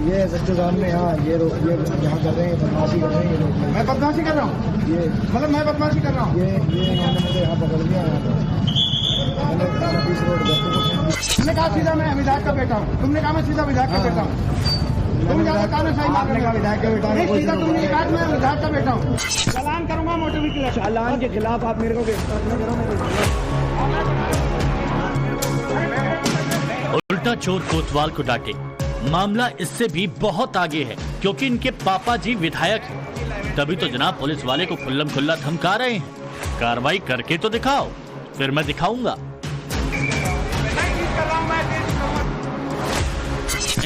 ये सच्चे सामने यहाँ ये यहाँ कर रहे हैं, बदमाशी कर रहे हैं ये लोग। मैं बदमाशी कर रहा हूँ? ये मतलब मैं बदमाशी कर रहा हूँ? ये इन्होंने मुझे यहाँ पकड़ लिया। यहाँ पर बीस रोड तुमने कहा सीधा मैं विधायक का बेटा हूँ, तुमने कहा मैं सीधा विधायक का बेटा हूँ। तुम ज्यादा कानून सही आपने कहा विधायक का बेटा नहीं, सीधा तुमने कहा मैं विधायक का बेटा हूँ। चालान करूंगा मोटर व्हीकल चालान के खिलाफ आप मेरे को गिरफ्तार न करो। उल्टा चोर कोतवाल को डांटे। मामला इससे भी बहुत आगे है, क्योंकि इनके पापा जी विधायक हैं। तभी तो जनाब पुलिस वाले को खुल्लम खुल्ला धमका रहे हैं। कार्रवाई करके तो दिखाओ, फिर मैं दिखाऊंगा।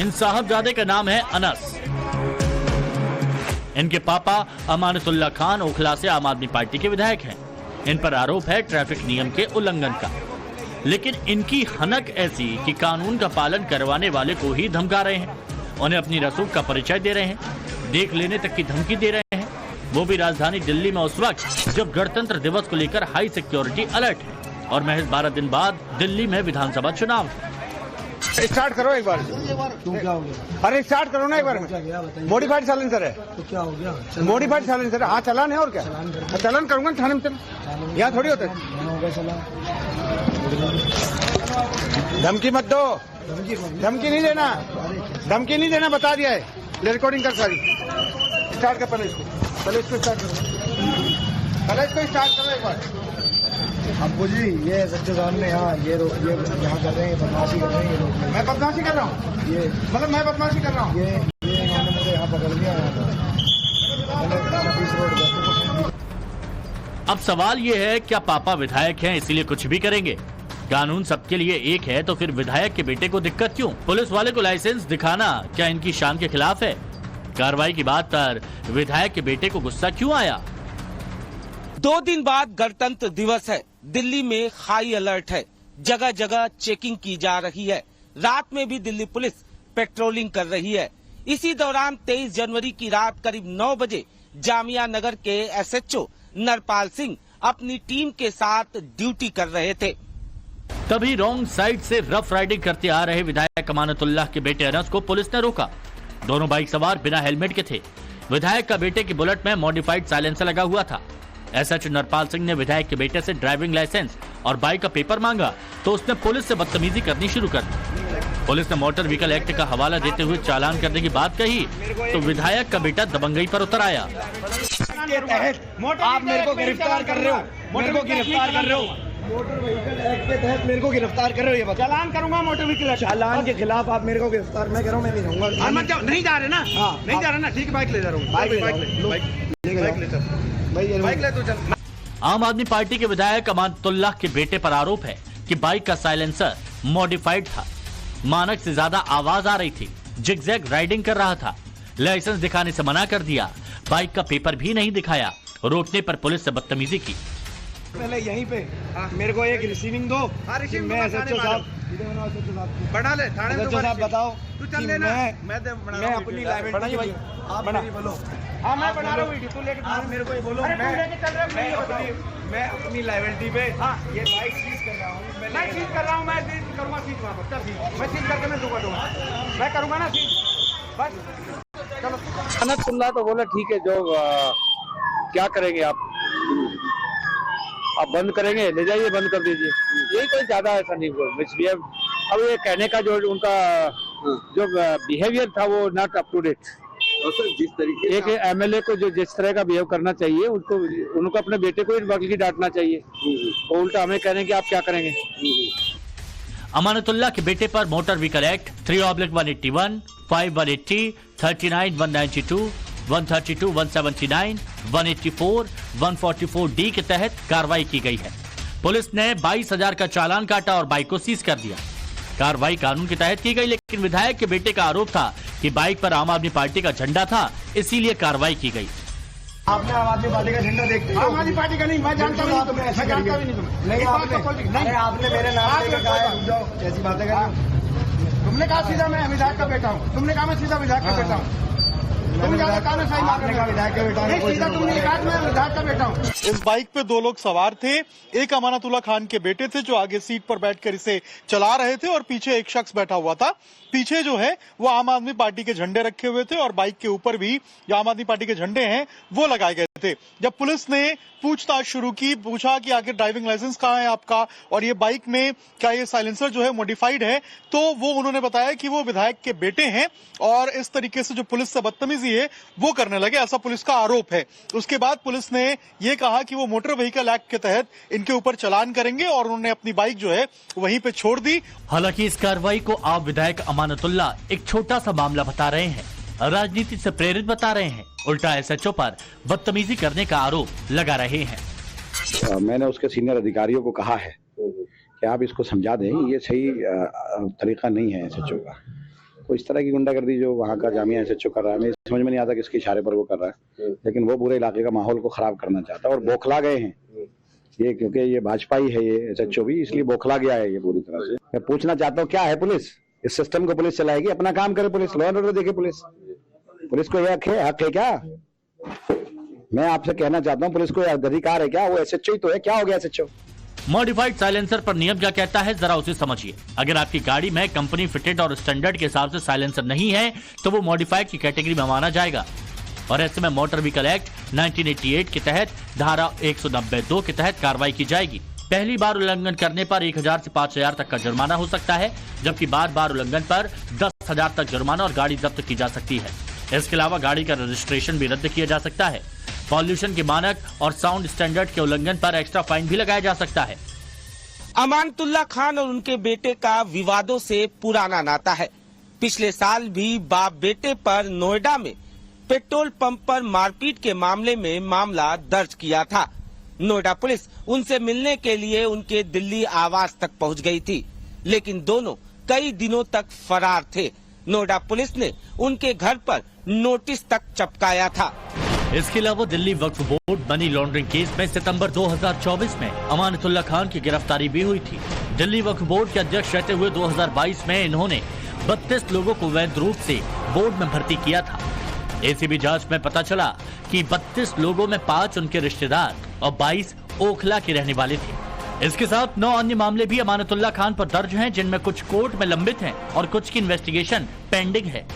इन साहबजादे का नाम है अनस। इनके पापा अमानतुल्लाह खान ओखला से आम आदमी पार्टी के विधायक हैं। इन पर आरोप है ट्रैफिक नियम के उल्लंघन का, लेकिन इनकी हनक ऐसी कि कानून का पालन करवाने वाले को ही धमका रहे हैं, उन्हें अपनी रसूख का परिचय दे रहे हैं, देख लेने तक की धमकी दे रहे हैं, वो भी राजधानी दिल्ली में उस वक्त जब गणतंत्र दिवस को लेकर हाई सिक्योरिटी अलर्ट है और महज 12 दिन बाद दिल्ली में विधानसभा चुनाव है। स्टार्ट करो एक बार। तुम क्या हो गया? अरे स्टार्ट करो ना एक बार। मॉडिफाइड साइलेंसर है तो क्या हो गया? मॉडिफाइड साइलेंसर है। हाँ चालान है और क्या? चालान करूंगा थाने में। चल यहाँ थोड़ी होता है। धमकी मत दो, धमकी नहीं देना, धमकी नहीं देना, बता दिया है। रिकॉर्डिंग कर सारी। स्टार्ट कर पहले इसको स्टार्ट करो, पहले इसको स्टार्ट करो एक बार। अब्बू जी ये सच्चे सामने यहाँ ये यहाँ कर रहे हैं, बदमाशी कर रहे हैं ये लोग। मैं बदमाशी कर रहा हूँ? ये मतलब मैं बदमाशी कर रहा हूँ? ये इन्होंने मुझे यहाँ पकड़ लिया। यहाँ पर बीस रोड। अब सवाल ये है, क्या पापा विधायक हैं इसीलिए कुछ भी करेंगे? कानून सबके लिए एक है, तो फिर विधायक के बेटे को दिक्कत क्यों? पुलिस वाले को लाइसेंस दिखाना क्या इनकी शान के खिलाफ है? कार्रवाई की बात पर विधायक के बेटे को गुस्सा क्यों आया? 2 दिन बाद गणतंत्र दिवस है। दिल्ली में हाई अलर्ट है, जगह जगह चेकिंग की जा रही है। रात में भी दिल्ली पुलिस पेट्रोलिंग कर रही है। इसी दौरान 23 जनवरी की रात करीब 9 बजे जामिया नगर के एसएचओ नरपाल सिंह अपनी टीम के साथ ड्यूटी कर रहे थे। तभी रॉन्ग साइड से रफ राइडिंग करते आ रहे विधायक अमानतुल्लाह के बेटे अनस को पुलिस ने रोका। दोनों बाइक सवार बिना हेलमेट के थे। विधायक का बेटे की बुलेट में मॉडिफाइड साइलेंसर लगा हुआ था। एसएचओ नरपाल सिंह ने विधायक के बेटे से ड्राइविंग लाइसेंस और बाइक का पेपर मांगा तो उसने पुलिस से बदतमीजी करनी शुरू कर दी। पुलिस ने मोटर व्हीकल एक्ट का हवाला देते हुए चालान करने की बात कही तो विधायक का बेटा दबंगई पर उतर आया। के तहत आप मेरे को गिरफ्तार कर रहे हो, मेरे को गिरफ्तार कर रहे हो, मोटर व्हीकल एक्ट के तहत मेरे को गिरफ्तार कर रहे हो। ये बता, चालान करूंगा मोटर व्हीकल चालान के खिलाफ आप मेरे को गिरफ्तार मैं कह रहा हूँ। मैं नहीं रहूंगा। मत जाओ, नहीं जा रहे ना? नहीं जा रहे ना? ठीक है, बाइक ले जा रहा हूँ। बाइक ले तो चल। आम आदमी पार्टी के विधायक अमानतुल्लाह के बेटे पर आरोप है कि बाइक का साइलेंसर मॉडिफाइड था, मानक से ज्यादा आवाज आ रही थी, जिगजैग राइडिंग कर रहा था, लाइसेंस दिखाने से मना कर दिया, बाइक का पेपर भी नहीं दिखाया, रोकने पर पुलिस से बदतमीजी की। पहले यहीं पे मेरे को एक रिसीविंग दो। मैं एसएचओ साहब बना ले थाने में। साहब बताओ तू चल लेना, मैं अपनी लाइबिलिटी आप मेरी बोलो। हाँ मैं बना रहा हूँ वीडियो, तू लेके आप मेरे को ये बोलो। मैं अपनी लाइबिलिटी पे ये बाइक सीज कर रहा हूँ। मैं सीज कर रहा हूँ, मैं सीज करूँगा, सीज वहाँ पर चल, मैं सीज करके मैं दूंगा, मैं करूँगा ना सीज। बस चलो। अमानतुल्लाह तो बोला ठीक है, जो क्या करेंगे आप बंद करेंगे, ले जाइए, बंद कर दीजिए, यही कोई ज्यादा ऐसा नहीं हुआ मिसबिहेव। अब ये कहने का जो उनका जो बिहेवियर था वो नॉट अप टू डेट। जिस तरीके एक एमएलए को जो जिस तरह का बिहेव करना चाहिए उनको अपने बेटे को बल्कि डांटना चाहिए, तो उल्टा हमें कह रहे हैं कि आप क्या करेंगे। अमानतुल्लाह के बेटे पर मोटर व्हीकल एक्ट 3/181, 5/180, 39, 192, 132, 179, 184, 144D के तहत कार्रवाई की गई है। पुलिस ने 22,000 का चालान काटा और बाइक को सीज कर दिया। कार्रवाई कानून के तहत की गई, लेकिन विधायक के बेटे का आरोप था कि बाइक पर आम आदमी पार्टी का झंडा था, इसीलिए कार्रवाई की गई। आपने आम आदमी पार्टी का झंडा देखते? आम आदमी पार्टी का नहीं, मैं जानता भी नहीं, मैं जानता भी नहीं। नहीं आपने मेरे नाम लेकर कहा है, रुक जाओ, कैसी बातें कर रहे हो? तुमने कहा सीधा मैं विधायक का बेटा हूँ, तुमने कहा मैं सीधा विधायक का बेटा हूँ। तुम ज्यादा कानून सही मार रहे हो। विधायक का बेटा नहीं, सीधा तुमने कहा मैं विधायक का बेटा हूँ। इस बाइक पे 2 लोग सवार थे। एक अमानतुल्लाह खान के बेटे थे जो आगे सीट पर बैठकर इसे चला रहे थे और पीछे एक शख्स बैठा हुआ था। पीछे जो है वो आम आदमी पार्टी के झंडे रखे हुए थे और बाइक के ऊपर भी जो आम आदमी पार्टी के झंडे हैं वो लगाए गए थे। जब पुलिस ने पूछताछ शुरू की, पूछा कि आखिर ड्राइविंग लाइसेंस कहाँ है आपका और ये बाइक में क्या ये साइलेंसर जो है मॉडिफाइड है, तो वो उन्होंने बताया कि वो विधायक के बेटे हैं और इस तरीके से जो पुलिस से बदतमीजी है वो करने लगे, ऐसा पुलिस का आरोप है। उसके बाद पुलिस ने ये कहा कि वो मोटर व्हीकल एक्ट के तहत इनके ऊपर चालान करेंगे और उन्होंने अपनी बाइक जो है वहीं पे छोड़ दी। हालांकि इस कार्रवाई को आप विधायक अमानतुल्लाह एक छोटा सा मामला बता रहे हैं, राजनीति से प्रेरित बता रहे हैं, उल्टा एसएचओ पर बदतमीजी करने का आरोप लगा रहे हैं। मैंने उसके सीनियर अधिकारियों को कहा है कि आप इसको समझा दें, ये सही तरीका नहीं है एसएचओ का। तो इस तरह की गुंडागर्दी जो वहाँ का जामिया एसएचओ कर रहा है, मुझे समझ में नहीं आता किसके इशारे पर वो कर रहा है, लेकिन वो पूरे इलाके का माहौल को खराब करना चाहता है और बौखला गए हैं ये, क्योंकि ये भाजपा ही है ये एसएचओ भी, इसलिए बौखला गया है ये पूरी तरह से। मैं पूछना चाहता हूँ क्या है पुलिस, इस सिस्टम को पुलिस चलाएगी, अपना काम करे पुलिस, लॉ एंड ऑर्डर देखे पुलिस को यह हक है क्या? मैं आपसे कहना चाहता हूँ पुलिस को अधिकार है क्या? वो एसएचओ ही तो है, क्या हो गया एसएचओ? मॉडिफाइड साइलेंसर पर नियम क्या कहता है जरा उसे समझिए। अगर आपकी गाड़ी में कंपनी फिटेड और स्टैंडर्ड के हिसाब से साइलेंसर नहीं है तो वो मॉडिफाइड की कैटेगरी में माना जाएगा और ऐसे में मोटर व्हीकल एक्ट 1988 के तहत धारा 192 के तहत कार्रवाई की जाएगी। पहली बार उल्लंघन करने पर 1000 से 5000 तक का जुर्माना हो सकता है, जबकि बार बार उल्लंघन पर 10,000 तक जुर्माना और गाड़ी जब्त की जा सकती है। इसके अलावा गाड़ी का रजिस्ट्रेशन भी रद्द किया जा सकता है। पॉल्यूशन के मानक और साउंड स्टैंडर्ड के उल्लंघन पर एक्स्ट्रा फाइन भी लगाया जा सकता है। अमानतुल्लाह खान और उनके बेटे का विवादों से पुराना नाता है। पिछले साल भी बाप बेटे पर नोएडा में पेट्रोल पंप पर मारपीट के मामले में मामला दर्ज किया था। नोएडा पुलिस उनसे मिलने के लिए उनके दिल्ली आवास तक पहुंच गई थी, लेकिन दोनों कई दिनों तक फरार थे। नोएडा पुलिस ने उनके घर पर नोटिस तक चिपकाया था। इसके अलावा Delhi Waqf board money laundering case में सितंबर 2024 में अमानतुल्लाह खान की गिरफ्तारी भी हुई थी। दिल्ली वक्फ बोर्ड के अध्यक्ष रहते हुए 2022 में इन्होंने 32 लोगों को वैध रूप से बोर्ड में भर्ती किया था। एसीबी जांच में पता चला कि 32 लोगों में 5 उनके रिश्तेदार और 22 ओखला के रहने वाले थे। इसके साथ 9 अन्य मामले भी अमानतुल्लाह खान पर दर्ज हैं, जिनमें कुछ कोर्ट में लंबित हैं और कुछ की इन्वेस्टिगेशन पेंडिंग है।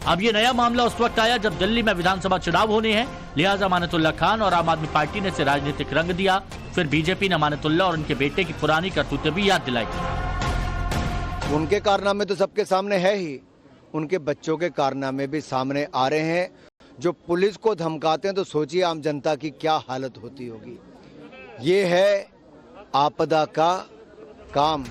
अब ये नया मामला उस वक्त आया जब दिल्ली में विधानसभा चुनाव होने हैं, लिहाजा अमानतुल्लाह खान और आम आदमी पार्टी ने इसे राजनीतिक रंग दिया। फिर बीजेपी ने अमानतुल्लाह और उनके बेटे की पुरानी करतूतें भी याद दिलाई। उनके कारनामे तो सबके सामने है ही, उनके बच्चों के कारनामे भी सामने आ रहे हैं। जो पुलिस को धमकाते हैं तो सोचिए आम जनता की क्या हालत होती होगी। ये है आपदा का काम।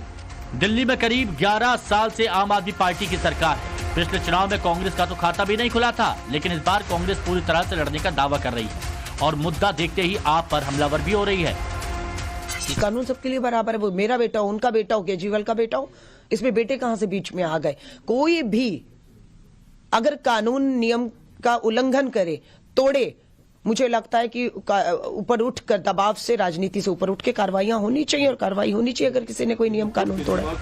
दिल्ली में करीब 11 साल से आम आदमी पार्टी की सरकार है। पिछले चुनाव में कांग्रेस का तो खाता भी नहीं खुला था, लेकिन इस बार कांग्रेस पूरी तरह से लड़ने का दावा कर रही है और मुद्दा देखते ही आप पर हमलावर भी हो रही है। कानून सबके लिए बराबर है, वो मेरा बेटा हो, उनका बेटा हो, केजरीवाल का बेटा हो, इसमें बेटे कहां से बीच में आ गए। कोई भी अगर कानून नियम का उल्लंघन करे, तोड़े, मुझे लगता है कि ऊपर उठकर दबाव से, राजनीति से ऊपर उठ के कार्रवाइयां होनी चाहिए और कार्रवाई होनी चाहिए अगर किसी ने कोई नियम कानून तोड़ा।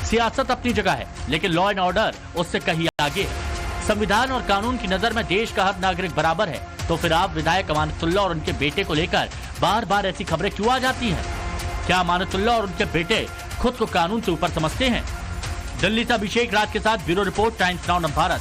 सियासत अपनी जगह है, लेकिन लॉ एंड ऑर्डर उससे कहीं आगे है। संविधान और कानून की नजर में देश का हर नागरिक बराबर है, तो फिर आप विधायक अमानतुल्लाह और उनके बेटे को लेकर बार बार ऐसी खबरें क्यों आ जाती हैं? क्या अमानतुल्लाह और उनके बेटे खुद को कानून से ऊपर समझते हैं? दिल्ली से अभिषेक राज के साथ bureau report, times now Bharat.